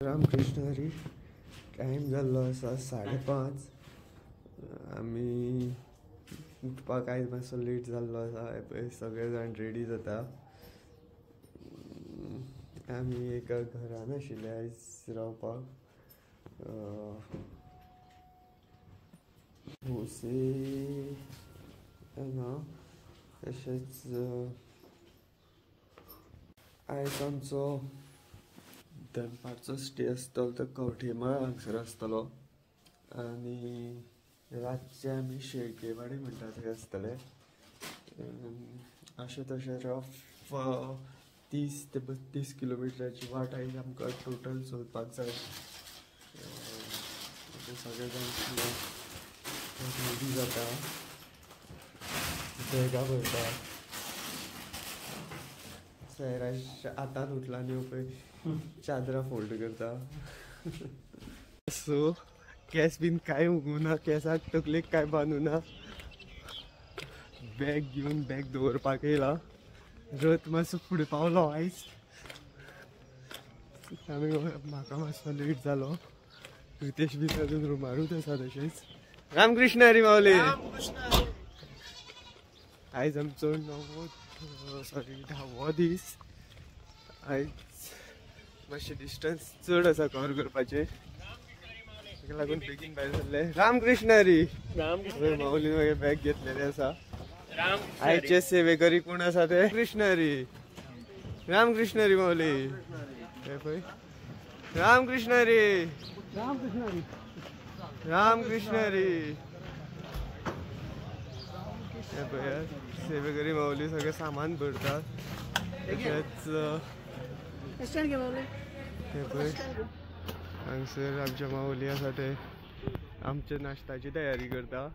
Ramakrishna Hari. Time जाल्लो आसा 5:30. आमी उठपाक आयज मातसो लेट जाल्लो आसा. पळय सगळे जाण रेडी जाता. आमी एका घरान आशिल्ले आयज रावपाक. भोसे हांगा. तशेंच आयज आमचो दनपारचो स्टे आसतलो तो कवठेमाळ हांगसर आसतलो आनी रातचे आमी शेळकेवाडी म्हणटा थंय आसतले. अशें तशें रफ 30 ते 32 किलोमिटराची वाट आयज आमकां टोटल चलपाक जाय. सगळे जाण रेडी जाता, बॅगां भरता. सैराज आतांच उठला न्ही पळय, चादरां फोल्ड करता. सो केस बीन कांय उगूना, केसाक तकलेक कांय बांदूना. बॅग घेवन बॅग दवरपाक येयला. रथ मातसो फुडें पावलो आयज. म्हाका मातसो लेट जालो. रितेश बी अजून रुमारूच आसा. तशेंच रामकृष्ण हरी माऊली. आयज आमचो 10वो दीस. आयज मातशें डिस्टन्स चड आसा कवर करपाचें, ताका लागून बेगीन भायर सरले. रामकृष्ण हरी. माऊलीन मागे बॅग घेतलेले आसा. आयचे सेवेकरी कोण आसा ते कृष्ण हरी. रामकृष्ण हरी माऊली. हे पळय रामकृष्ण हरी. रामकृष्ण हरी. हे पळय सेवेकरी माऊली सगळें सामान भरतात. तशेंच हे पळय हांगसर आमचे माऊली आसा ते आमच्या नाश्ताची तयारी करता.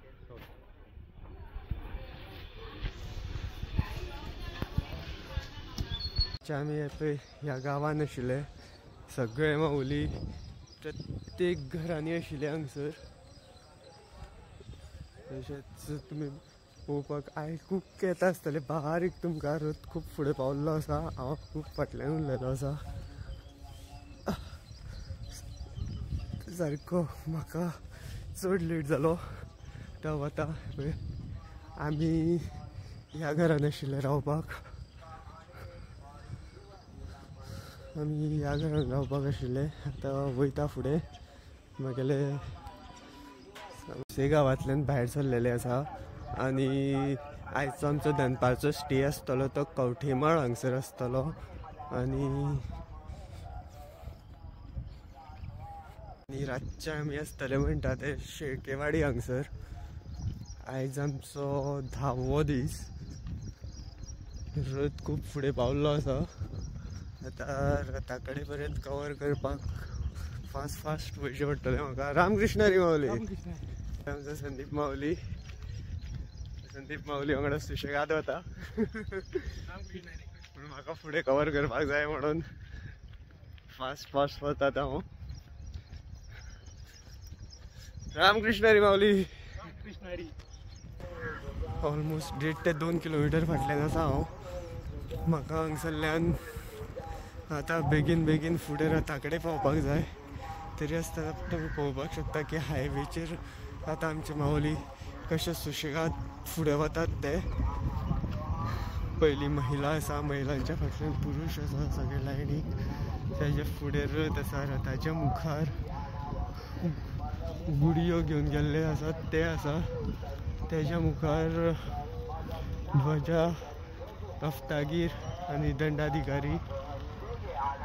आमी हे पळय ह्या गांवान आशिल्ले सगळे माऊली प्रत्येक घरांनी आशिल्ले हांगसर. तशेंच तुमी पळोवपाक आयकूंक येता आसतले बारीक तुमकां रथ खूब फुडें पावल्लो आसा. हांव खूब फाटल्यान उरलेलो आसा. सारको म्हाका चड लेट जालो. तो वता पळय आमी ह्या घरान आशिल्ले रावपाक. आमी ह्या घरान रावपाक आशिल्ले. आतां वयता फुडें. म्हगेले भोसे गांवांतल्यान भायर सरलेले आसा आनी आयजचो आमचो दनपारचो स्टे आसतलो तो कवठेमाळ हांगसर आसतलो. आनी रातचे आमी आसतले म्हणटा ते शेळकेवाडी हांगसर. आयज आमचो 10वो दीस. रथ खूब फुडें पावल्लो आसा. आतां रथा कडेन पर्यंत कवर करपाक फास्ट वयचें पडटलें म्हाका. रामकृष्ण हरी माऊली. आमचो संदीप माऊली वांगडा सुशेगाद वता. पूण म्हाका फुडें कवर करपाक जाय म्हणून फास्ट वतात हांव. रामकृष्ण हरी माऊली. ऑलमोस्ट 1.5 ते 2 किलोमिटर फाटल्यान आसा हांव. म्हाका हांगसरल्यान आतां बेगीन फुडें रथा कडेन पावपाक जाय. तरी आसतना तुमी पळोवपाक शकता की हायवेचेर आतां आमचे माऊली कशे सुशेगाद फुडें वतात ते. पयलीं महिला आसा, महिलांच्या फाटल्यान पुरुश आसा सगळे लायनीक. तेजे फुडें रथ आसा. रथाच्या मुखार गुडयो घेवन गेल्ले आसात ते आसा. तेज्या मुखार ध्वजा, कफ्तागीर आनी दंडाधिकारी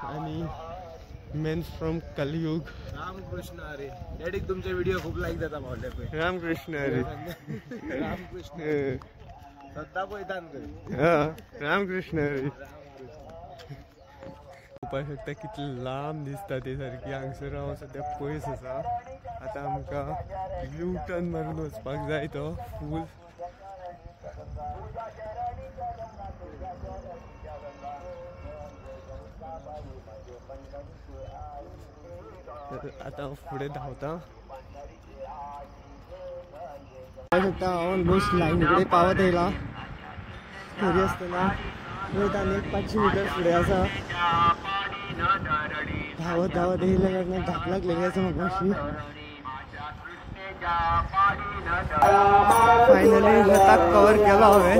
आनी मेन्स फ्रॉम कलयुग. रामकृष्ण हरी. डॅडीक तुमचे व्हिडिओ खूप लाईक जाता भावले पळय. रामकृष्ण हरी. रामकृष्ण सद्दां पळयता न्हू. रामकृष्ण हरी. पळोवपाक शकता कितली लांब दिसता ती सारकी. हांगसर हांव सद्या पयस आसा. आतां आमकां यू टर्न मारून वचपाक जाय तो फूल. आतां हांव फुडें धांवता. हांव ऑलमोस्ट लायनी कडेन पावत येयला. तरी आसतना वयता आनी 500 मिटर फुडें आसा. धावत धावत येईल धाप लागले याचं मग अशी फायनली लडाख कव्हर केला हवे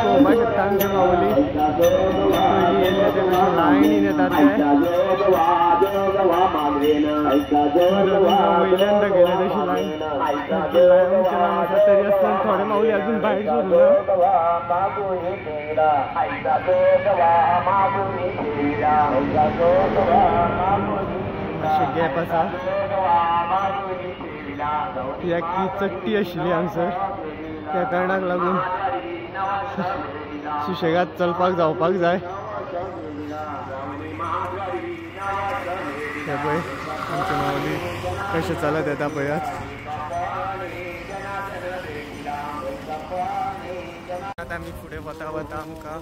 धावून शकता आमच्या माऊली लाईन येतात पहिल्यांदा गेले तशी लाईन तरी असताना थोडे माऊली अजून बाहेर सोडलं गॅप असा या की चट्टी आशिल्ली हांगसर त्या कारणाक लागून सुशेगात चलपाक जावपाक जाय पळय आमचे माऊली कशें चलत येता पळयात आता आमी फुडें वता वता आमकां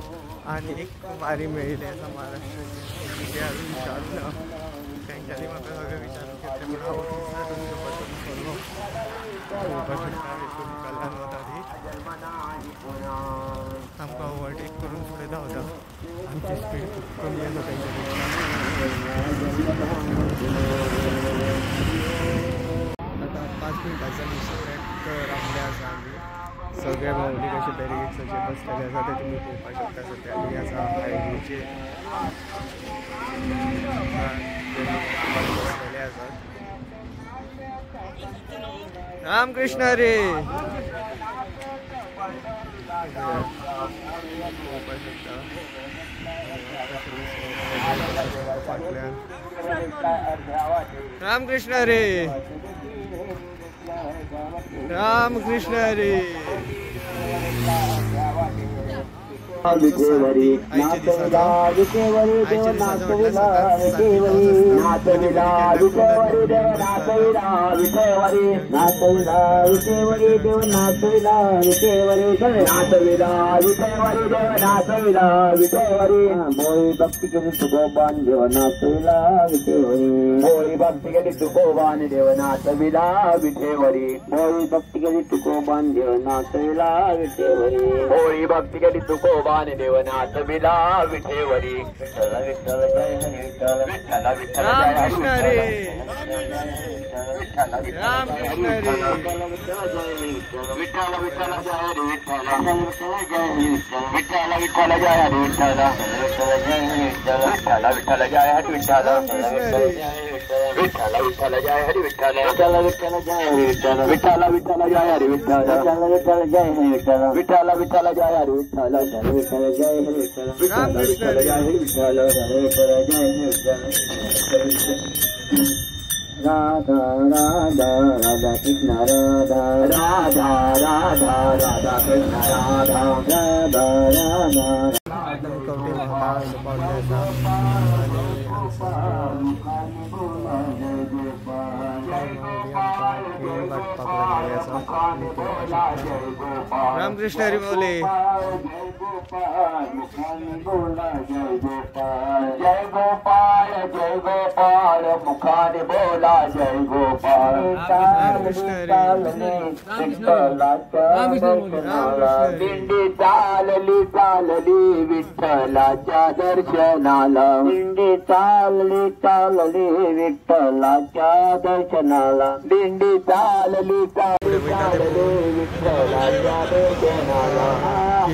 आनी एक वारी मेळिल्ली आसा महाराष्ट्राची ते अजून विचारूं ना तेंच्यांनी म्हाका सगळें विचारून घेतलें म्हणून हांव तुमचो बसून सोडलो पळोवपाक शकता हितून कल्याण वता ती आमकां ओवरटेक करून फुडें धांवता आमची स्पीड खूब कमी आसा तेंच्या आतां 5 मिनटांच्या ट्रॅक रावल्ले आसा आमी सगळे माऊली कशे बॅरिगेड्साचे बसलेले आसा ते तुमी पळोवपाक शकता सद्या आमी आसा हायवेचेर बसलेले आसात रामकृष्ण रे पळोवपाक शकता रामकृष्ण रे रामकृष्ण रे विठेवरी नाचविला विठेवरी देव नाचविला विठेवरी नाचविला विठेवरी देव नाचविला विठेवरी नाचविला विठेवरी देव नाचविला विठेवरी नाचविला विठेवरी देव नाचविला विठेवरी मोरी भक्ती केली तुकोबान देव नाचविला विठेवरी मोरी भक्ती केली तुकोबान देव नाचविला विठेवरी मोरी भक्ती केली तुकोबान देव नाचविला विठेवरी मोरी भक्ती केली तुकोबान देव नाचविला विठेवरी विठ्ठल विठ्ठल जय हरी विठ्ठल विठ्ठल विठ्ठल जय हरी विठ्ठल रामकृष्ण रे विठ्ठल विठ्ठल जय हरी विठ्ठल विठ्ठल विठ्ठल जय हरी विठ्ठल विठ्ठल जय हरी विठ्ठल विठ्ठल विठ्ठल जय हरी विठ्ठल विठ्ठल विठ्ठल जय हरी विठ्ठल विठ्ठल विठ्ठल जय हरी विठ्ठल विठ्ठल विठ्ठल जय हरी विठ्ठल विठ्ठल विठ्ठल जय हरी विठ्ठल विठ्ठल विठ्ठल जय हरी विठ्ठल विठ्ठल जय हरी विठ्ठल विठ्ठल विठ्ठल जय हरी विठ्ठल विठ्ठल जय हरी विठ्ठल राधा राधा राधा कृष्ण राधा राधा राधा राधा कृष्ण राधा राधा राधा रामकृष्ण हरी बोले जय गोपाल जय गोपाल मुखाने बोला जय गोपाल दिंडी चालली चालली विठ्ठलाच्या दर्शनाला दिंडी चालली चालली विठ्ठलाच्या दर्शनाला दिंडी चालली चालली विठ्ठलाच्या दर्शनाला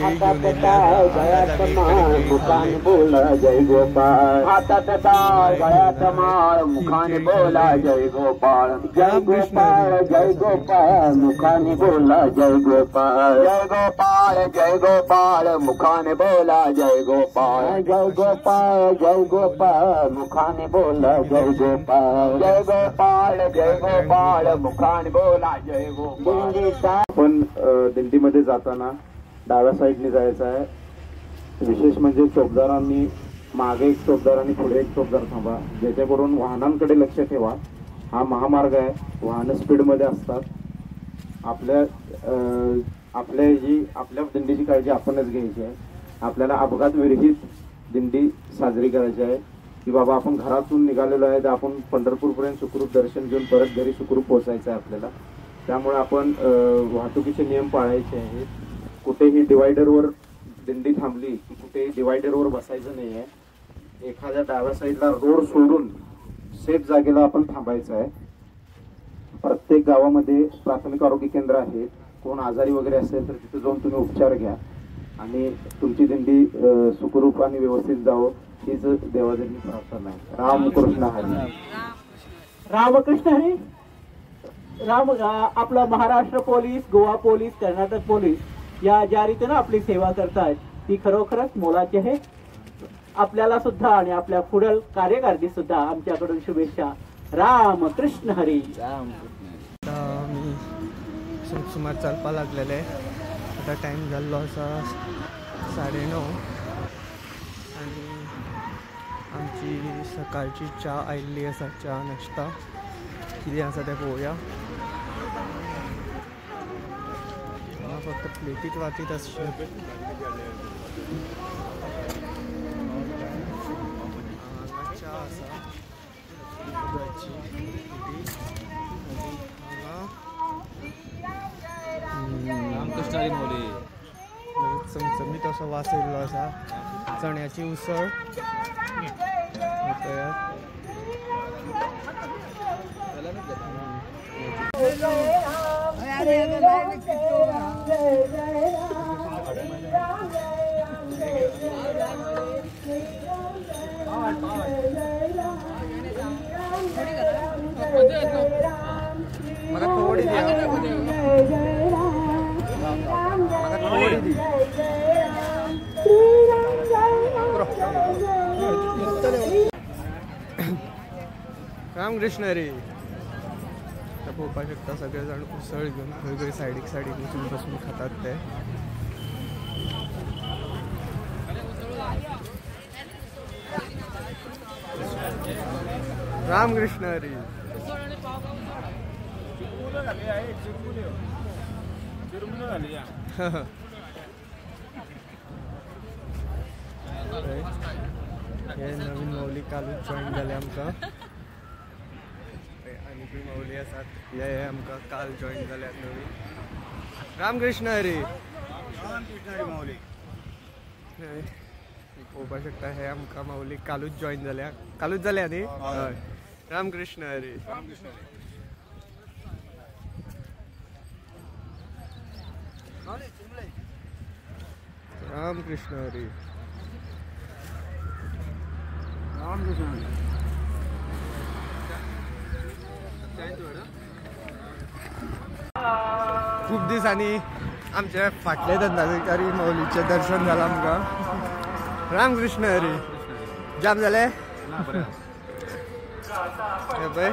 हातात टाळ गळ्यात माळ मुखाने बोला जय गोपाळ हातात टाळ गळ्यात माळ मुखाने बोला जय गोपाळ जय गोपाळ जय गोपाळ मुखाने बोला जय गोपाळ जय गोपाळ जय गोपाळ मुखाने बोला जय गोपाळ जय गोपाळ जय गोपाळ मुखाने बोला जय गोपाळ जय गोपाळ जय गोपाळ मुखाने बोला जय गोपाळ. आपण दिंडीमध्ये जाताना डाव्या साईडने जायचं आहे. विशेष म्हणजे चौकदारांनी मागे एक चौकदार आणि पुढे एक चौकदार थांबा, ज्याच्याकडून वाहनांकडे लक्ष ठेवा. हा महामार्ग आहे, वाहनं स्पीडमध्ये असतात. आपल्या दिंडीची काळजी आपणच घ्यायची आहे. आपल्याला अपघात विरहित दिंडी साजरी करायची आहे की बाबा आपण घरातून निघालेलो आहे तर आपण पंढरपूरपर्यंत सुखरूप दर्शन घेऊन परत घरी सुखरूप पोहोचायचं आहे आपल्याला. त्यामुळे आपण वाहतुकीचे नियम पाळायचे आहेत. कुठेही डिवायडरवर दिंडी थांबली की कुठे डिवायडरवर बसायचं नाही आहे. एखाद्या डाव्या साईडला रोड सोडून सेफ जागेला आपण थांबायचं आहे. प्रत्येक गावामध्ये प्राथमिक आरोग्य केंद्र आहे. कोण आजारी वगैरे असेल तर तिथे जाऊन तुम्ही उपचार घ्या आणि तुमची दिंडी सुखरूप आणि व्यवस्थित जावं हीच देवादेवी प्रार्थना आहे. रामकृष्ण हरी. रामकृष्ण हरी. आपला Maharashtra police, Goa police, Karnataka police या ज्या रीतीनं आपली सेवा करतात ती खरोखरच मोलाची आहे. आपल्याला सुद्धा आणि आपल्या पुढील कार्यकारिणी सुद्धा आमच्याकडून शुभेच्छा. रामकृष्ण हरी. आता मी सुमार चलपा लागलेले. आता टाईम जाल्लो आसा 9:30 आणि आमची सकाळची च्या आयिल्ली आसा. च्या नाश्ता कितें आसा तें पळोवया. फक्त प्लेटीत वाटीत आसचे. च्या आसा दुधाची रामकृष्ण हरी माऊली. चमचमीत असो वास येयल्लो आसा. चण्याची उसळ तयार. मला थोडी द्या. मला थोडी दी. रामकृष्ण हरी. पळोवपाक शकता सगळे जाण उसळ घेवन खंय खंय सायडीक वचून बसून खातात ते. रामकृष्ण हरी. हे नवीन माऊली कालूच जॉईन जाले आमकां. आनी माऊली आसात हे आमकां काल जॉईन जाल्यात नवीन. रामकृष्ण हरी. माऊली. पळोवपाक शकता हे आमकां माऊली कालूच जॉईन जाल्या. कालूच जाल्या न्ही. हय. रामकृष्ण हरी. रामकृष्ण हरी. खूप दिसांनी आमचे फाटले धंदाधिकारी माऊलीचे दर्शन झालं आमकां. रामकृष्ण हरी. जाम जाले. हे पळय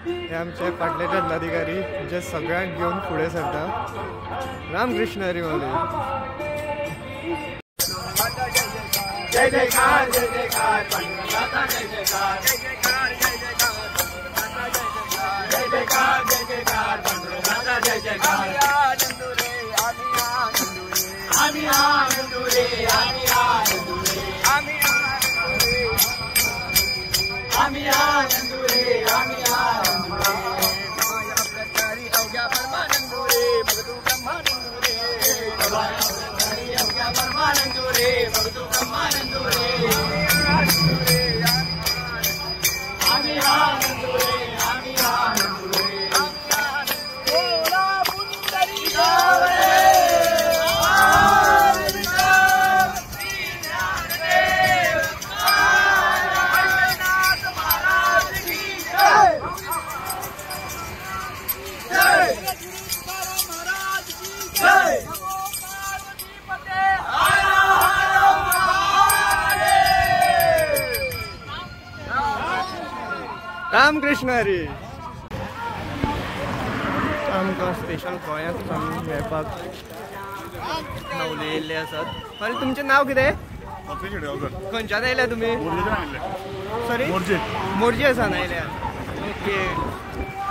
हे आमचे फाटले धंदाधिकारी जे सगळ्यांक घेवन फुडें सरता. रामकृष्ण हरी माऊली. जय जयकार जय जयकार पंडरनाथा जय जयकार जय जयकार जय जयकार जय जयकार जय जयकार पंडरनाथा जय जयकार. आम्ही आनंदुरे आम्ही आनंदुरे आम्ही आनंदुरे आम्ही आनंदुरे आम्ही आनंदुरे. प्रकारी अवघ्या परमानंदुरे भगतू ब्रह्मानंदुरे. अवघ्या परमानंदुरे भगतू ब्रह्मानंदुरे. आम्ही आनंदुरे आम्ही आनंदुरे. ओला पुंडरी गावरे. रामकृष्ण हरी. आमकां स्पेशल गोंयांत मेळपाक माऊली येयल्ले आसात. अरे तुमचें नांव कितें? खंयच्यान आयल्या तुमी? सॉरी मोरजेसान आयल्या. ओके.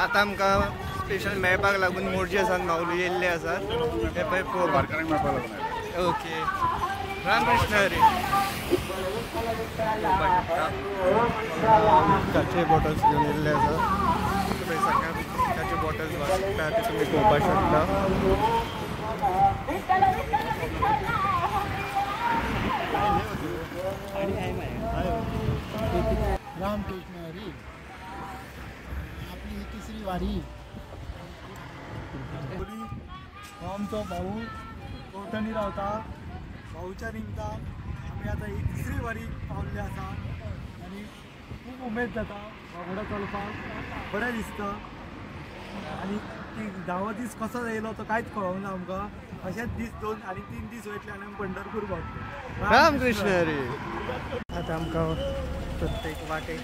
आतां आमकां स्पेशल मेळपाक लागून मोरजेसान माऊली येयल्ले आसात. हे पळय पळोवपाक. ओके. रामकृष्ण हरी. उदकाचे बॉटल्स घेवन येयल्ले आसात. सगळ्या उदकाचे बॉटल्स वाजता ते तुमी पळोवपाक शकता. रामकृष्ण हरी. आपली ही तिसरी वारी. हो आमचो भाऊ कवठणी रावता. भाऊच्या निमतान आमी आतां ही तिसरी वारी पावल्ले आसा आनी खूब उमेद जाता वांगडा चलपाक. बरें दिसता आनी ती 10 दीस कसो येयलो तो कांयच कळोंक ना आमकां. अशेंच दीस 2 आनी 3 दीस वयतले आनी आमी पंढरपूर पावतले. रामकृष्ण हरी. आता आमकां प्रत्येक वाटेक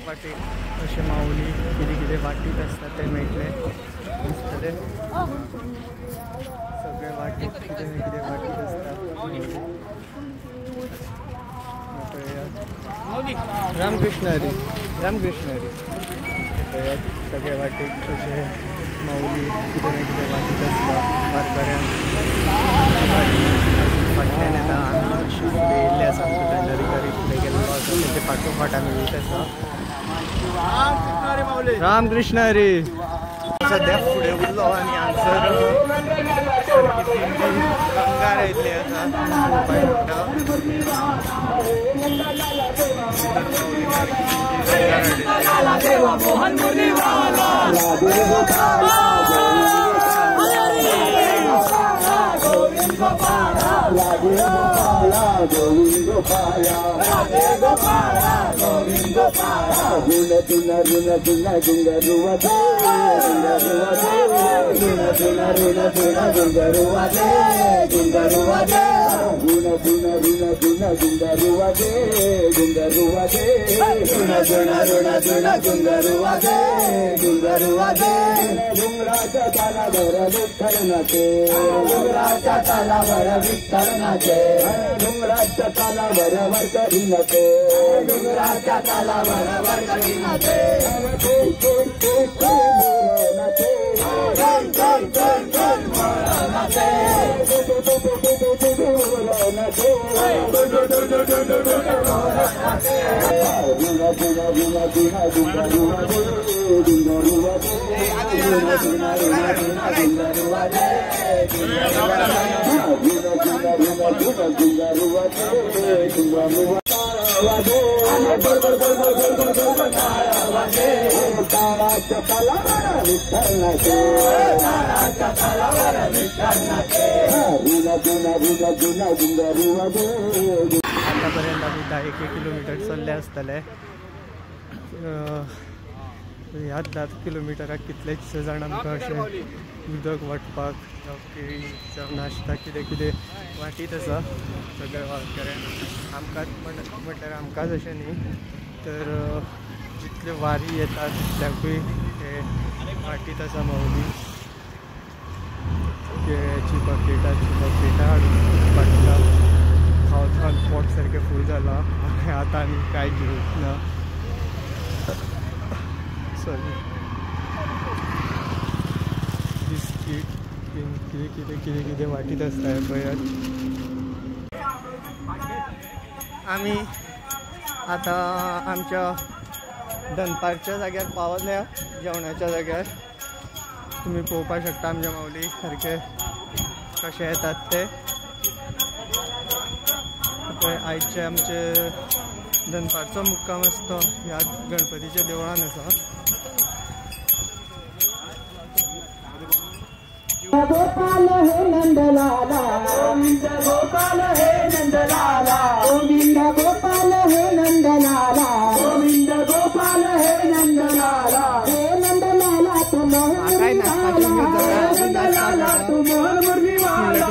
अशें माऊली कितें कितें वाटीत आसता तें मेळटलें दिसतलें. सगळे वाटेक कितें ना कितें वाटीत आसता. रामकृष्ण हरी. रामकृष्ण हरी. सगळे वाटेक अशें माऊली कितें ना कितें वाटीत आसता. वारकऱ्यांक फाटल्यान येता. आमी फुडें येयल्ले आसा. आमचो दंडाधिकारी फुडें गेल्लो आसा. तेजे फाटोफाट आमी वयत आसा. रामकृष्ण हरी. सद्या फुडें उरलो आनी हांगसर गंगार येयल्ली आसा. आतापर्यंत आमी 10-1 किलोमीटर चल्ले आसतले. ह्या 10 किलोमिटराक कितलेच जाण आमकां अशें उदक वाटपाक जावं केळी जावं नाश्ता कितें कितें वाटीत आसा. सगळे वारकऱ्यांक आमकांच म्हटल्यार आमकांच अशें न्ही तर जितले वारी येतात त्याकूय हे वाटीत आसा माऊली. केळ्याची बकेटां हाडून वाटता. खावन पोट सारकें फूल जाला. आतां आनी कांय घेवंक ना. सॉरी बिस्कीट कितें वाटीत आसता पळयात. आमी आतां आमच्या दनपारच्या जाग्यार पावल्या. जेवणाच्या जाग्यार तुमी पळोवपाक शकता आमच्या माऊली सारके कशे येतात ते. आयचे आमचे दनपारचो मुक्काम आसता ह्या गणपतीच्या देवळान आसा. गोपाल हे नंदलाला गोविंद गोपाल हे नंदलाला गोविंद गोपाल हे नंदलाला गोविंद गोपाल हे नंदलाला हे नंदलाला तू मोहन नंदलाला तू मोहन मुरलीवाला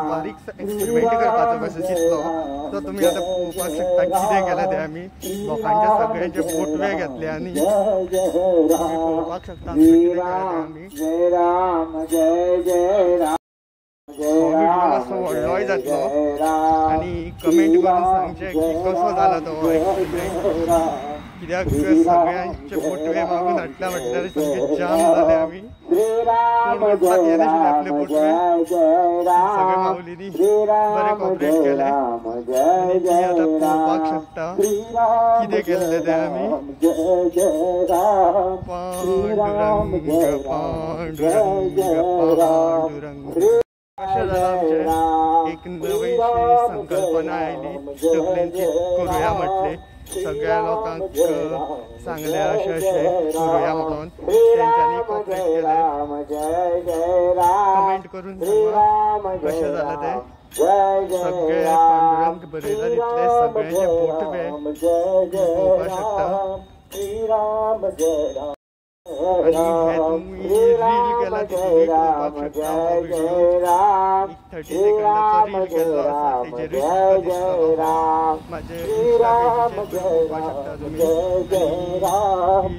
बारीक एक्सपेरिमेंट करपाचो कसो चिंतलो तो तुमी आतां पळोवपाक शकता कितें केलें तें आमी. लोकांचे सगळ्यांचे फोटवे घेतले आनी पळोवपाक शकता आमी. असो व्हडलोय जातलो आनी कमेंट करून सांगचे की कसो जालो तो एक्सपेरिमेंट. कित्याक सगळ्यांचे फोटवे मागून हाडटा म्हटल्यार सगळे जाम जाले आमी. कोण वचपाक येनाशिल्ले आपले फोटवे. सगळे माऊलींनी बरे कॉपरेट केले आनी ती आतां पळोवपाक शकता कितें केल्लें तें आमी. पांडुरंग पांडुरंग पांडुरंग. कशें जालां आमचें. एक नवीशी संकल्पना आयली तकलेंत करूया म्हटले सगळ्या लोकांक सांगले अशें करूया म्हणून तेंच्यांनी कॉपरेट केलें कमेंट करून सांगा कशें जालें तें सगळे पांडुरंग बरयला तितले सगळ्यांचे बोटवे पळोवपाक शकता आणि हे तुम्ही रील केला तितूनय पळोवपाक शकता हो व्हिडिओ 30 सेकंदाचो रील केल्लो आसा तेजेरूय तुमकां दिसतलो म्हाजे इंस्टा पेजीचेर पळोवपाक शकता तुम्ही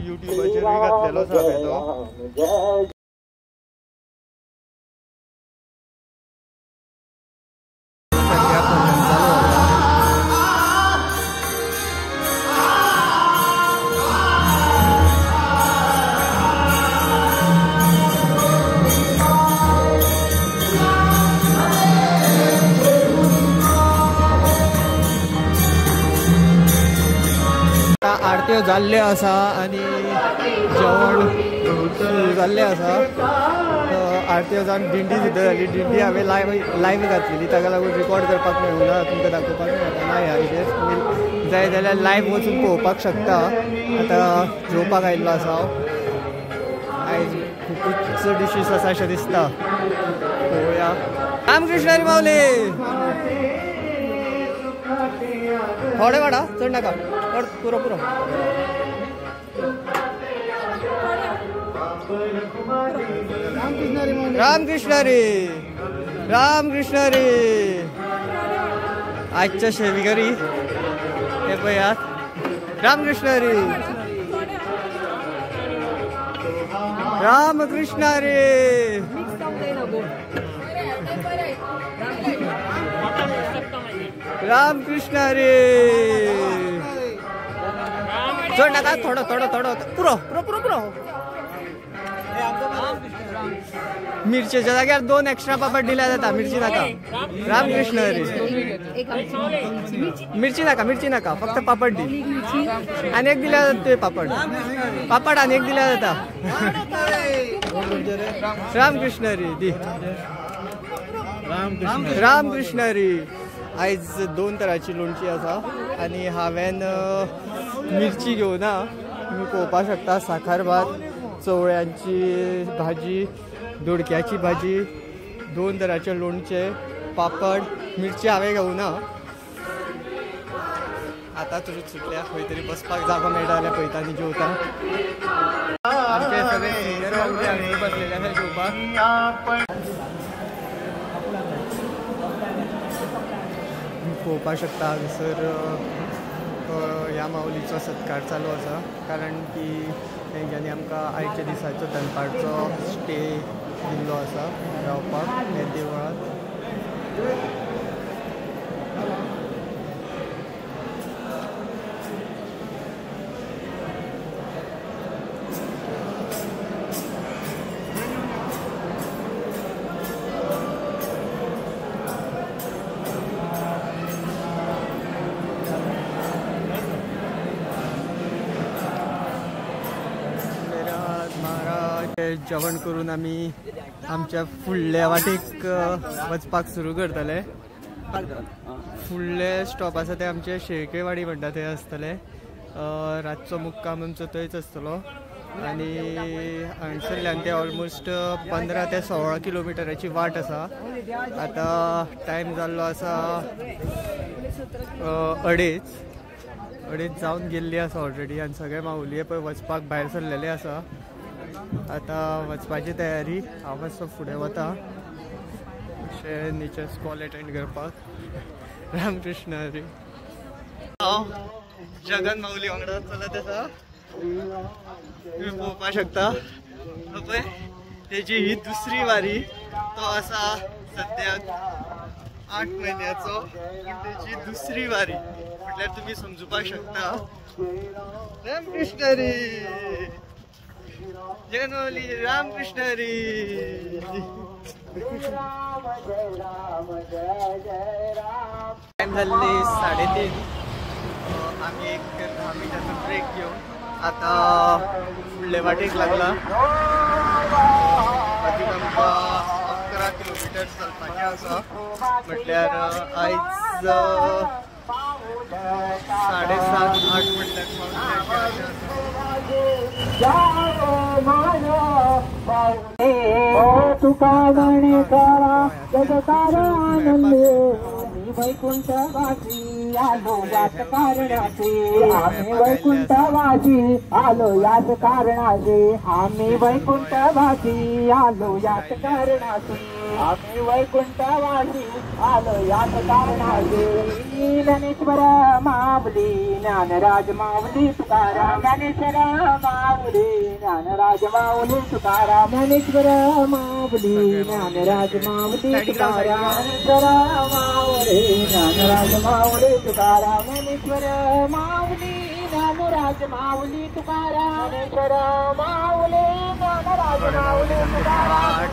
युट्यूबाचेरूय घातलेलो आसा हांवें तो आरत्यो जाल्ल्यो आसा आनी जेवण सुरू जाल्लें आसा आरत्यो जावन दिंडी सुद्दां जाली दिंडी हांवें लायव्ह घातलेली ताका लागून रिकॉर्ड करपाक मेळूना तुमकां दाखोवपाक मेळना ह्या हेचेर जाय जाल्यार लायव्ह वचून पळोवपाक शकता आतां जेवपाक आयिल्लो आसा हांव आयज खुबूच डिशीस आसा अशें दिसता पळोवया रामकृष्ण हरी माऊली थोडे वाडा चड नाका पुरो पुरो रामकृष्ण हरी रामकृष्ण हरी आजच्या शेविकरी हे पळयात रामकृष्ण हरी रामकृष्ण हरी रामकृष्ण हरी चड नाका थोडो थोडो थोडो पुरो पुरो पुरो पुरो मिरचेच्या जाग्यार 2 एक्स्ट्रा पापड दिल्या जाता मिरची नाका रामकृष्ण हरी मिरची नाका फक्त पापड दी आनी एक दिल्या जाता ते पापड आनी एक दिल्या जाता रामकृष्ण हरी दी रामकृष्ण हरी आयज 2 तरांची लोणची आसा आनी हांवें मिरची घेवना तुमी पळोवपाक शकता साखर भात चवळ्यांची भाजी दोडक्याची भाजी 2 तरांचे लोणचे पापड मिरची हांवें घेवना आतां तुमी सुटल्या खंय तरी बसपाक जागो मेळटा जाल्यार पळयता आनी जेवता आमचे सगळे सिनियर हांगा बसलेले आसा जेवपाक पळोवपाक शकता हांगसर ह्या माऊलीचो सत्कार चालू आसा कारण की तेंच्यांनी आमकां आयच्या दिसाचो दनपारचो स्टे दिल्लो आसा रावपाक ह्या देवळांत जेवण करून आमी आमच्या फुडल्या वाटेक वचपाक सुरू करतले फुडले स्टॉप आसा ते आमचे शेळकेवाडी म्हणटा थंय आसतले रातचो मुक्काम आमचो थंयच आसतलो आनी हांगसरल्यान ते ऑलमोस्ट 15 ते 16 किलोमिटराची वाट आसा आतां टायम जाल्लो आसा 2:30 जावन गेल्ली आसा ऑलरेडी आनी सगळे माऊली पळय वचपाक भायर सरलेले आसा आतां वचपाची तयारी हांव मातसो फुडें वता अशें नेचर्स कॉल एटेंड करपाक रामकृष्ण हरी हांव जगन माऊली वांगडा चलत आसा तुम्ही पळोवपाक शकता पळय तेजी ही दुसरी वारी तो आसा सद्याक 8 म्हयन्याचो पूण तेजी दुसरी वारी म्हटल्यार तुम्ही समजुपाक शकता रामकृष्ण हरी जगनमाऊली रामकृष्ण हरी टाइम झाली 3:30 आम्ही एक 10 मिनिटाचा ब्रेक घेऊन आता फुडले वाटेक लागला आमकां 11 किलोमीटर चलपाचें आसा. म्हटल्यार आयज 7:30-8 म्हणल्यार तुका गणे करा जगतार आनंदे वैकुंठवासी आलो याच कारणाचे आम्ही वैकुंठवासी आलो याच कारणाचे आम्ही वैकुंठवासी आलो याच कारणाचे आम्ही वैकुंठवासी आलो याच कारणाचे ज्ञानेश्वर माऊली ज्ञानराज माऊली तुकाराम ज्ञानेश्वर माऊली ज्ञानराज माऊली तुकाराम ज्ञानेश्वर माऊली ज्ञानराज माऊली तुकाराम ज्ञानेश्वर माऊली ज्ञानराज माऊली तुकाराम ज्ञानेश्वर माऊली ज्ञानराज माऊली तुकाराम ज्ञानेश्वर माऊली ज्ञानराज माऊली तुकाराम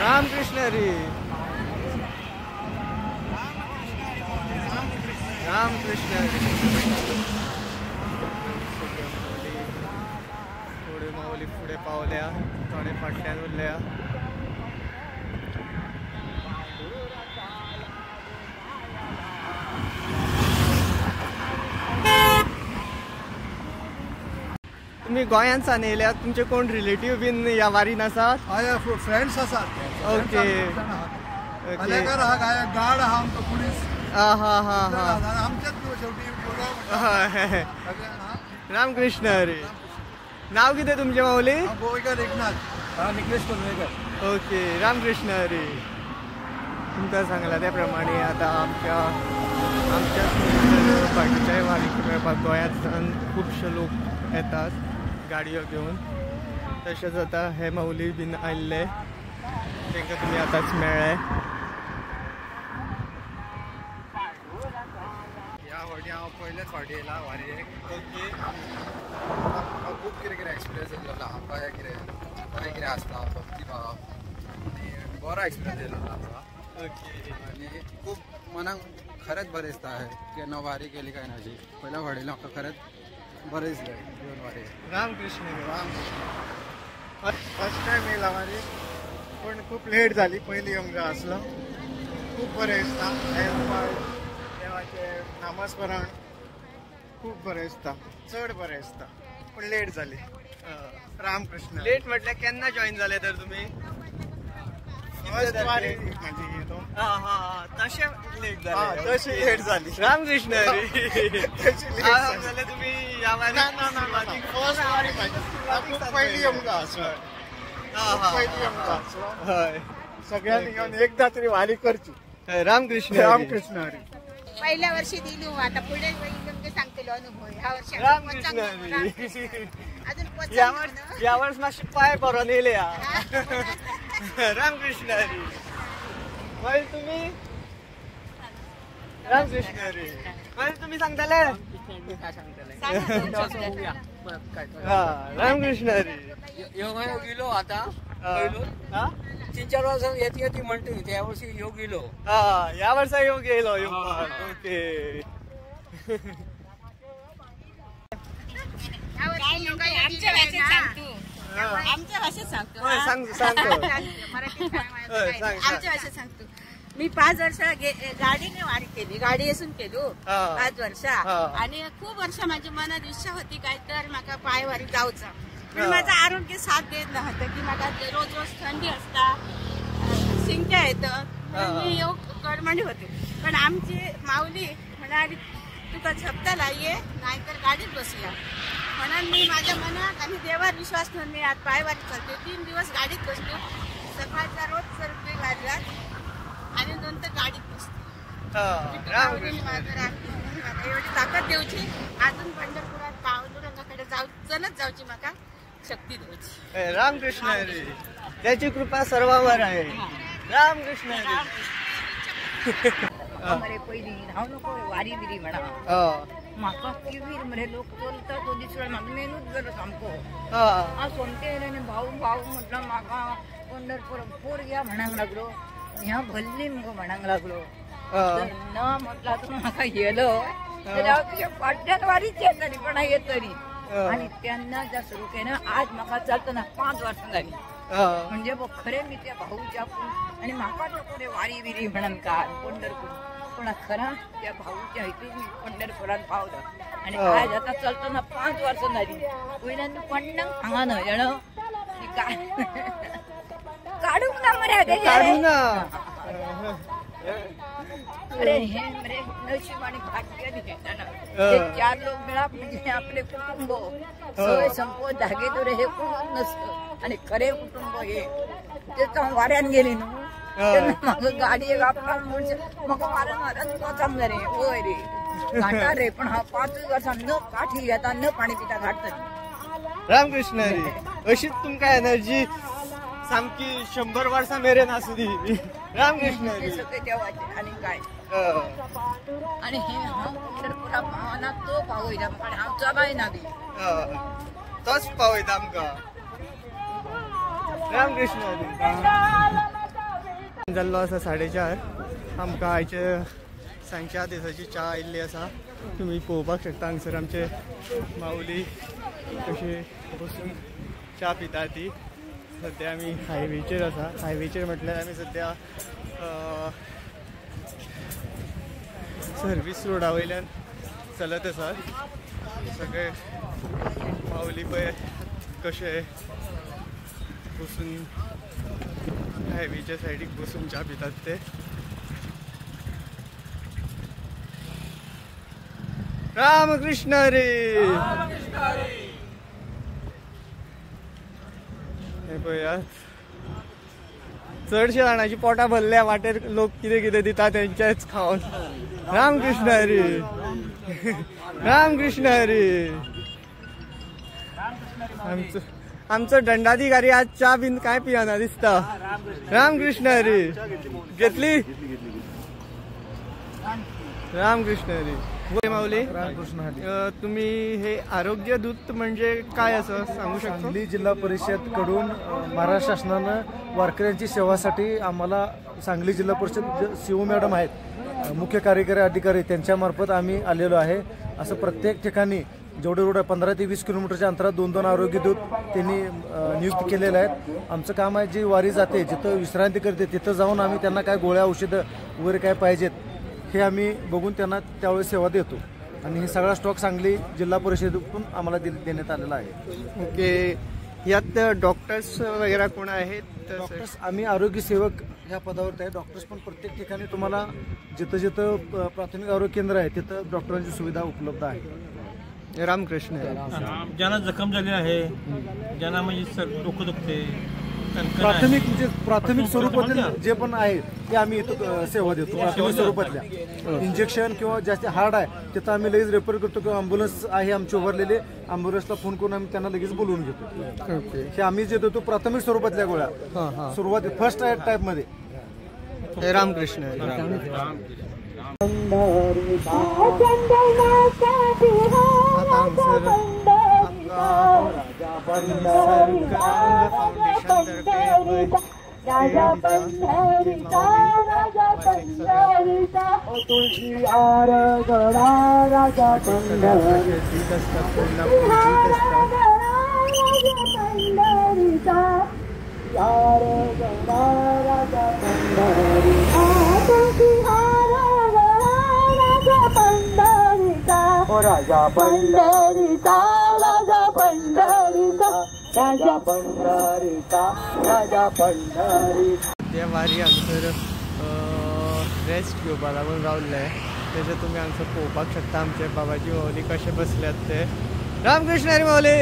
रामकृष्ण हरी. रामकृष्ण हरी. थोडे माऊली फुडें पावल्या, थोडे फाटल्यान उरल्या. तुम्ही गोंयांसान येयल्यात, तुमचे कोण रिलेटिव्ह बीन ह्या वारीन आसात? हय फ्रेंड्स आसात. ओके कलेकार आहा गार्ड आहा आमचो पुलीस. आमचेच शेवटी रामकृष्ण हरी. नाव कितें तुमचें माऊली? गोवेकर एकनाथ. निकलेश कोलवेकर. ओके रामकृष्ण हरी. तुमकां सांगला त्या प्रमाणे आता आमच्या बाकीच्याय वारीक मेळपाक गोंयांतल्यान खुबशे लोक येतात गाडयो घेवन. तशेंच आता हे माऊली बीन आयिल्ले, तांकां तुमी आतांच मेळ्ळे. ह्या फावटी हांव पयलेच फावटी येयला वारयेक. ओके. खूब कितें एक्सपिरियन्स येयलो आमकां कितें बरें कितें आसता भक्ती भाव आनी बरो एक्सपिरियन्स येयलो आमकां. ओके. आनी खूब मनाक खरेंच बरें दिसता केन्ना वारी केली काय ना अशी. पयल्या फावटी म्हाका खरेंच बरें दिसलें येवन वारी. रामकृष्ण फर्स्ट टायम येयला वारी, पण खूप लेट जाली. पयलीं आमकां आसलो. खूब बरें दिसता. देवाचें नामस्मरण खूब बरें दिसता, चड बरें दिसता, पूण लेट जाली. रामकृष्ण. लेट म्हटल्यार केन्ना जॉईन जाले तर तुमी? फर्स्ट वारी म्हाजी तो. तशें लेट जाले. तशी लेट जाली. रामकृष्ण हरी. जाल्यार तुमी ह्या वारी फर्स्ट वारी म्हाजी पयलीं आमकां आसलो. पयलीं आमकां आसलो. हय. सगळ्यांनी येवन एकदा तरी वारी करची. रामकृष्ण. रामकृष्ण हरी. पहिल्या वर्षी दिली आता पुढे तुमचे सांगतलो अनुभव ह्या वर्षी रामकृष्ण हरी. अजून या वर्ष मातशे पाय बरो नेले. रामकृष्ण हरी. मागीर तुमी? रामकृष्ण हरी. मागीर तुमी सांगताले? रामकृष्ण हरी. योग गेलो आता 3-4 वर्ष येते म्हणते त्या वर्षी योग गेलो. या वर्सा योग येयलो. ओके. आमच्या भाषेत सांगतो. सांग. आमच्या भाषेत सांगतो. मी 5 वर्ष गाडीने वारी केली, गाडी असून केलो 5 वर्ष. आणि खूप वर्ष माझ्या मनात इच्छा होती काय तर म्हाका पाय वारी जाऊचा. पण माझं आरोग्य साथ देत नव्हतं की म्हाका रोज रोज थंडी असता, शिंक्या येतं. मी योग कडमणी होते. पण आमची माऊली म्हणाली तुका झपताला ये, नाहीतर गाडीत बसूया. म्हणून मी माझ्या मनात आणि देवावर विश्वास ठेवून मी आज पायवारी चालते. 3 दिवस गाडीत बसलो. सकाळचा रोज रुपये वाजला आणि नंतर गाडीत बसते. एवढी ताकद देऊची. अजून पंढरपुरात पांडुरंगाकडे चलत जाऊची म्हाका शक्ती द्यायची. रामकृष्ण हरी. त्याची कृपा सर्वांवर आहे. रामकृष्ण हरी. पहिली धाव नको वारी बिरी म्हणा. म्हाका टीव्हीर मरे लोक चलता तो दिसलो म्हाका मेनूच गेलो सामको हांव सोमते भाऊ भाऊ म्हटलं म्हाका पंढरपूर पोर घ्या म्हणांक लागलो ह्या भल्ली मुगो म्हणांक लागलो ना म्हटलं तू म्हाका येलो जाल्यार तुज्या फाटल्यान वारीच येतली पण येतली आणि त्यांना ज्या सुरू केलं आज म्हाका चलतना 5 वर्सां जाली म्हणजे खरें मी त्या भाऊच्या आणि म्हाका तो पुढे वारी बिरी म्हणून का पंढरपूर पण खरा त्या भाऊच्या हितून मी पंढरपुरात पावलो आणि आज आता चलतना 5 वर्सां जाली वयल्यान तूं कोणाक सांगा ना जाणो की काय काढूंक ना मरे अरे हे मरे नशीब आणि भाग्य हे 4 लोक मिळाप म्हणजे आपले कुटुंब सगळे संपत धागे दोरे हे कोण नसतं आणि खरे कुटुंब हे त्याचा वाऱ्यान गेली न्हू म्हाका गाडी अपघात म्हणजे म्हाका वाऱ्यान वचूंक जाय रे वय रे घाटा रे पण हांव 5 वर्सां न काठी घेता न पाणी पिता घाटतली रामकृष्ण हरी अशीच तुमकां एनर्जी सामकी 100 वर्सां मेरेन आसूं दी रामकृष्ण हरी सगळे देवाचे आणि काय आणि हे हांव पंढरपुरा पावना तो पावयता पण हांव चलायना बी तोच पावयता आमकां रामकृष्ण हरी जाल्लो आसा 4:30 आमकां आयचे सांजच्या दिसाची च्या आयिल्ली आसा तुमी पळोवपाक शकता हांगसर आमचे माऊली कशी बसून च्या पिता ती सद्या आमी हायवेचेर आसा हायवेचेर म्हटल्यार आमी सद्या सर्वीस रोडा वयल्यान चलत आसा सगळे माऊली पळय कशे बसून हायवेच्या सायडीक बसून च्या पितात ते रामकृष्ण हरी हे पळयात चडशे जाणांची पोटां भरल्या वाटेर लोक कितें कितें दिता तेंचेच खावन रामकृष्ण हरी रामकृष्ण हरी आमचो दंडाधिकारी आज च्या बीन काय पियाना दिसता रामकृष्ण हरी घेतली रामकृष्ण हरी माऊली रामकृष्ण हरी तुम्ही हे आरोग्य दूत म्हणजे काय असं सांगू शकता सांगली जिल्हा परिषद कडून महाराष्ट्र शासनानं वारकऱ्यांची सेवासाठी आम्हाला सांगली जिल्हा परिषद सीओ मॅडम आहेत मुख्य कार्यकारी अधिकारी त्यांच्यामार्फत आम्ही आलेलो आहे असं प्रत्येक ठिकाणी जेवढे रोड 15 ते 20 किलोमीटरच्या अंतरात 2-2 आरोग्य दूत त्यांनी नियुक्त केलेले आहेत आमचं काम आहे जी वारी जाते जिथं विश्रांती करते तिथं जाऊन आम्ही त्यांना काय गोळ्या औषधं वगैरे काय पाहिजेत हे आम्ही बघून त्यांना त्यावेळेस सेवा देतो आणि हे सगळा स्टॉक सांगली जिल्हा परिषदेतून आम्हाला देण्यात आलेला आहे ओके यात डॉक्टर्स वगैरे कोण आहेत डॉक्टर्स आम्ही आरोग्य सेवक ह्या पदावर आहे डॉक्टर्स पण प्रत्येक ठिकाणी तुम्हाला जिथं जिथं प्राथमिक आरोग्य केंद्र आहे तिथं डॉक्टरांची सुविधा उपलब्ध आहे रामकृष्ण ज्यांना जखम झाली आहे ज्यांना म्हणजे डोकं दुखते प्राथमिक स्वरूपातले जे पण आहे ते आम्ही इथं सेवा देतो प्राथमिक स्वरूपातल्या इंजेक्शन किंवा जास्त हार्ड आहे तिथं आम्ही लगेच रेफर करतो किंवा अँब्युलन्स आहे आमची उभारलेले अँब्युलन्सला फोन करून आम्ही त्यांना लगेच बोलवून घेतो हे आम्ही जे देतो प्राथमिक स्वरूपातल्या गोळ्या सुरुवात फर्स्ट टाईप मध्ये रामकृष्ण तुझी आरगडा राजा पंढरीचा राजा पंढरीचा राजा पंढरीचा राजा पंढरीचा राजा पंढरीचा त्या वारी हांगसर रेस्ट घेवपा लागून रावल्ले तेजे तुमी हांगसर पळोवपाक शकता आमचे बाबाजी माऊली कशे बसल्यात ते रामकृष्ण हरी माऊली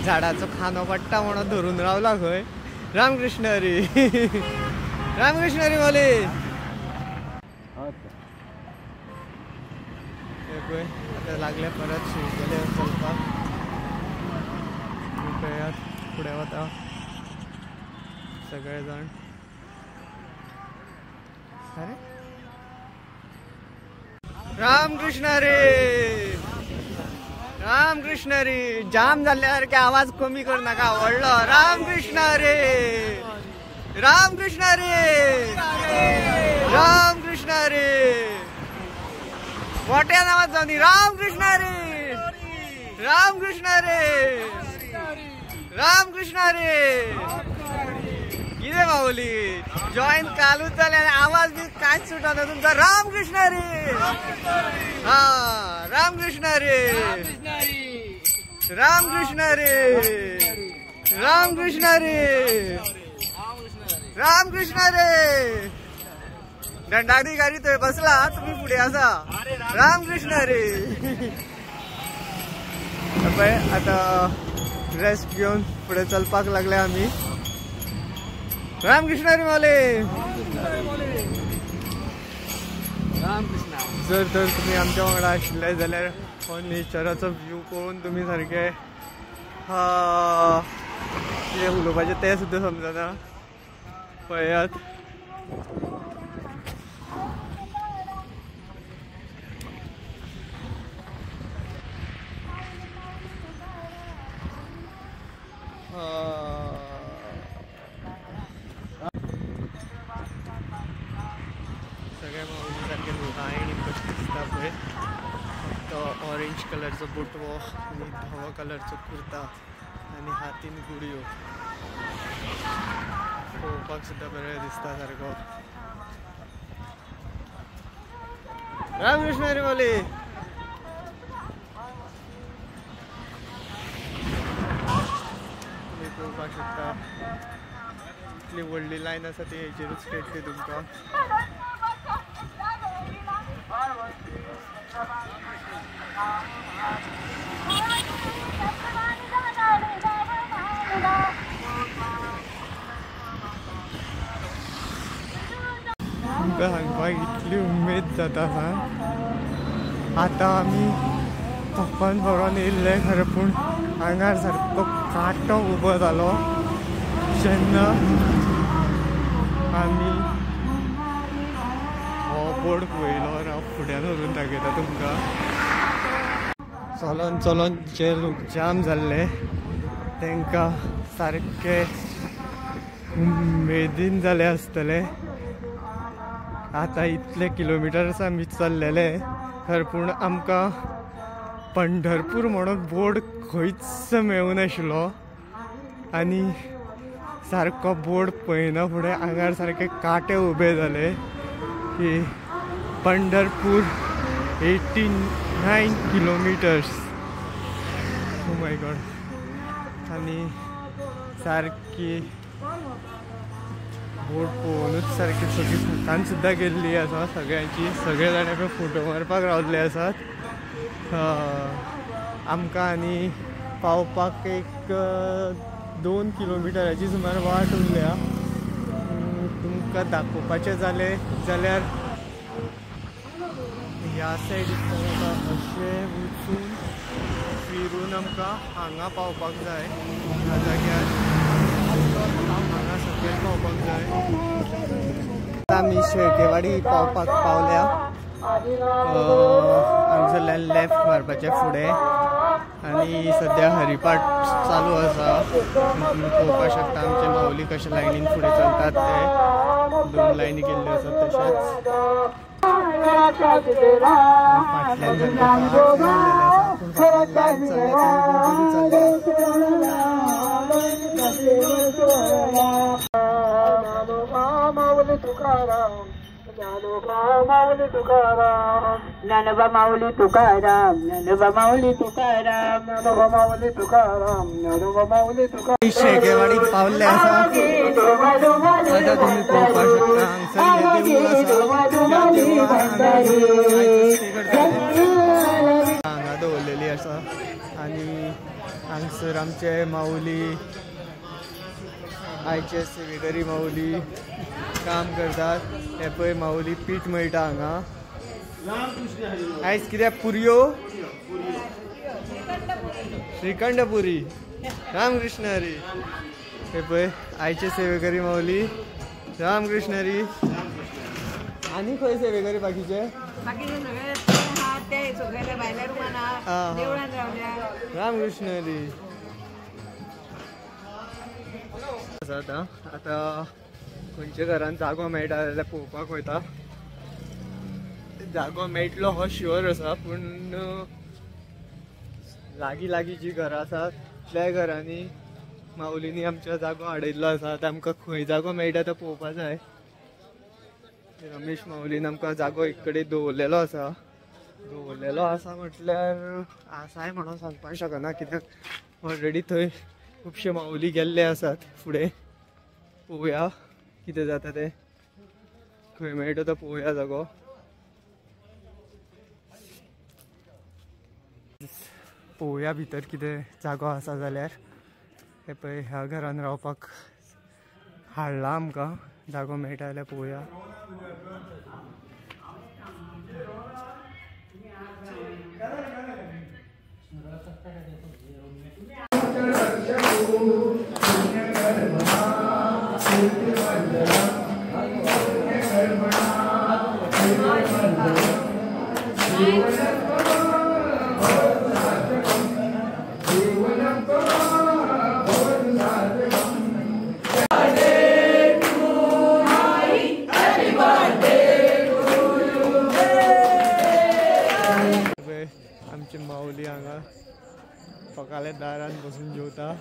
झाडाचो खानो पडटा म्हणून धरून रावला खंय रामकृष्ण हरी रामकृष्ण हरी माऊली आता लागले परत शिवगले चलपाक फुडें वता सगळे जाण अरे रामकृष्ण हरी रामकृष्ण हरी. जाम जाल्ल्यासारखे आवाज कमी कर नाका व्हडलो. रामकृष्ण हरी रामकृष्ण हरी रामकृष्ण हरी. मोठ्या नावात जाऊन रामकृष्ण हरी रामकृष्ण हरी रामकृष्ण हरी. किती माऊली जॉईन चालूच झाले आणि आवाज बी काहीच सुटा ना तुमचा. रामकृष्ण हरी. हा रामकृष्ण हरी रामकृष्ण हरी रामकृष्ण हरी रामकृष्ण हरी. दंडाधिकारी तो बसला तुम्ही पुढे असा. रामकृष्ण हरी. आता रेस्ट घेऊन पुढे चलपाक लागले आम्ही. रामकृष्ण हरी माऊली. जर तर तुम्ही आमच्या वांगडा आशिल्ले जाल्यार हो नेचराचो व्यू पळोवन तुम्ही सारखे कितें उलोवपाचें तें सुद्दां समजना. पळयात सगळ्या माऊली सारखे लायनी कशी दिसता पळय. फक्त ऑरेंज कलरचो बुटवो आनी धवो कलरचो कुर्ता आनी हातीन गुडयो पळोवपाक सुद्दां बरें दिसता सारको. रामकृष्ण हरी माऊली. तुम्ही पळोवपाक शकता इतली व्हडली लायन आसा ती हेजेरूच खेळटली तुमकां. तुमकां सांगपाक इतली उमेद जाता हा. आतां आमी कोकण भरोन येयल्ले खरें पूण हांगार सारको कांटो उबो जालो जेन्ना आमी हो बोर्ड पळयलो. हांव फुड्यान व्हरून दाखयता तुमकां. चलोन चलोन जे लोक जाम जाल्ले तांकां सारके उमेदीन जाले आसतले. आतां इतले किलोमिटर्स आमी चल्लेले खरें पूण आमकां पंढरपूर म्हणून बोर्ड खंयच मेळूं नाशिल्लो. आनी सारको बोर्ड पळयना फुडें आंगार सारके कांटे उबे जाले की Pandharpur 89 kilometres. Oh my God. आनी सारकी बोर्ड पळोवनूच सारकी सगळी थकान सुद्दां गेल्ली आसा सगळ्यांची. सगळे जाण आमी फोटो मारपाक रावल्ले आसात. आमकां आनी पावपाक एक 2 किलोमिटराची सुमार वाट उरल्या. तुमकां दाखोवपाचें जालें जाल्यार ह्या सायडीक अशें वचून फिरून आमकां हांगा पावपाक जाय. ह्या जाग्यार हांगा सकयल पावपाक जाय. आमी शेळकेवाडी पावपाक पावल्या. हांगसरल्यान लेफ्ट मारपाचें फुडें आनी सद्या हरिपाठ चालू आसा. तुमी पळोवपाक शकता आमचे माऊली कशे लायनीन फुडें चलतात ते. 2 लायनी केल्ल्यो आसात. तशेंच ज्ञानोबा माऊली तुकाराम ज्ञानोबा माऊली तुकाराम ज्ञानोबा माऊली तुकाराम ज्ञानोबा माऊली तुकाराम. शेळकेवाडीत पावल्ले आसा. आतां तुम्ही पळोवपाक शकता हांगसर देवूळ आसा. हांगा दवरलेली आसा आनी हांगसर आमचे माऊली आयचे सेवेकरी माऊली काम करतात. हे पळय माऊली पीठ मेळटा हांगा. आयज कित्याक पुरयो श्रीखंड पुरी. रामकृष्ण हरी. हे पळय आयचे सेवेकरी माऊली. रामकृष्ण हरी. आनी खंय सेवेकरी बाकीचे भायल्या रुमाना देवळान रावल्या रामकृष्ण हरी. आता खंयच्या घरान जागो मेळटा जाल्यार पळोवपाक वयता. जागो मेळटलो हो शुअर आसा, पूण लागीं जी घरां आसात त्या घरांनी माऊलींनी आमच्या जागो हाडयल्लो आसा. आतां आमकां खंय जागो मेळटा तो पळोवपा जाय. रमेश माऊलीन आमकां जागो एक कडेन दवरलेलो आसा. म्हटल्यार आसाय म्हणून सांगपाक शकना, कित्याक ऑलरेडी थंय खुबशे माऊली गेल्ले आसात फुडें. पळोवया कितें जाता तें, खंय मेळटा तो पळोवया जागो. पळोवया भितर कितें जागो आसा जाल्यार. हे पळय ह्या घरान रावपाक हाडला आमकां. जागो मेळटा जाल्यार पळोवया. आमची माऊली हांगा सकाळी दारान बसून जेवता.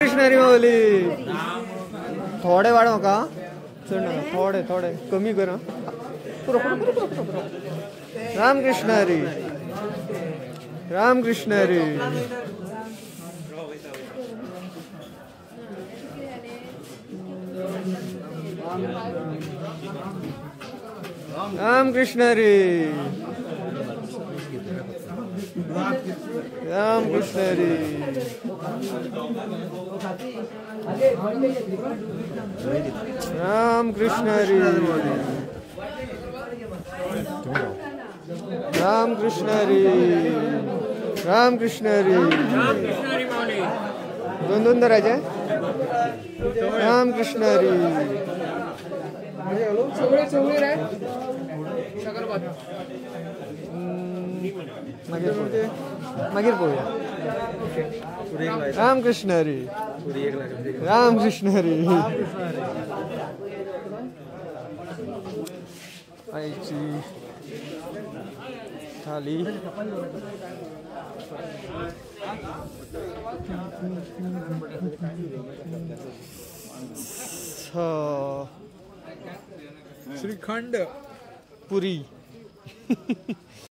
कृष्णारी माऊली थोडे वाड म्हाका चड नाका, थोडे कमी कर. रामकृष्ण हरी. रामकृष्ण हरी. रामकृष्ण हरी. रामकृष्ण हरी. रामकृष्ण हरी. रामकृष्ण हरी. रामकृष्ण हरी. दोन धरायचे. रामकृष्ण हरी. मागीर पळोवया. रामकृष्ण हरी. रामकृष्ण हरी. आयची थाली श्रीखंड पुरी.